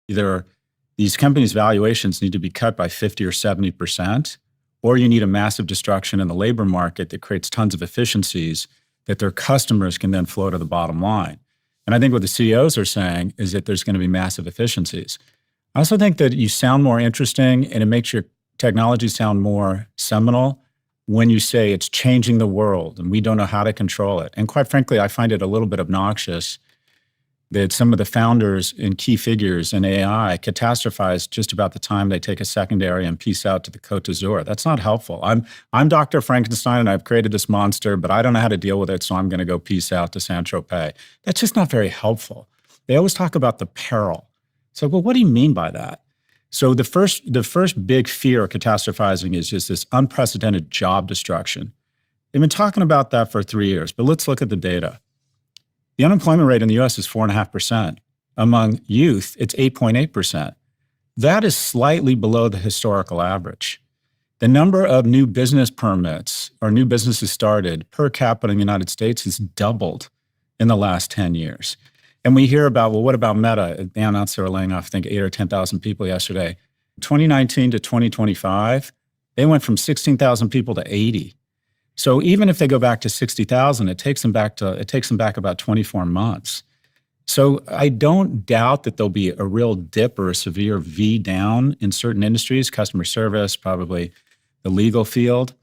Either these companies' valuations need to be cut by 50 or 70%, or you need a massive destruction in the labor market that creates tons of efficiencies that their customers can then flow to the bottom line. And I think what the CEOs are saying is that there's going to be massive efficiencies. I also think that you sound more interesting and it makes your technology sound more seminal when you say it's changing the world and we don't know how to control it. And quite frankly, I find it a little bit obnoxious that some of the founders and key figures in AI catastrophize just about the time they take a secondary and peace out to the Côte d'Azur. That's not helpful. I'm Dr. Frankenstein and I've created this monster, but I don't know how to deal with it, so I'm going to go peace out to Saint-Tropez. That's just not very helpful. They always talk about the peril. So, well, what do you mean by that? So the first big fear of catastrophizing is just this unprecedented job destruction. They've been talking about that for 3 years, but let's look at the data. The unemployment rate in the US is 4.5%. Among youth, it's 8.8%. That is slightly below the historical average. The number of new business permits or new businesses started per capita in the United States has doubled in the last 10 years. And we hear about, well, what about Meta? They announced they were laying off, I think, 8,000 or 10,000 people yesterday. 2019 to 2025, they went from 16,000 people to 80. So even if they go back to 60,000, it takes them back about 24 months. So I don't doubt that there'll be a real dip or a severe V down in certain industries, customer service, probably the legal field.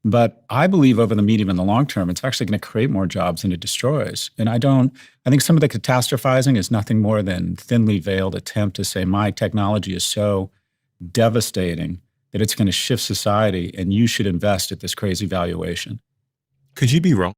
But I believe over the medium and the long term, it's actually going to create more jobs than it destroys. And I think some of the catastrophizing is nothing more than thinly veiled attempt to say my technology is so devastating that it's going to shift society and you should invest at this crazy valuation. Could you be wrong?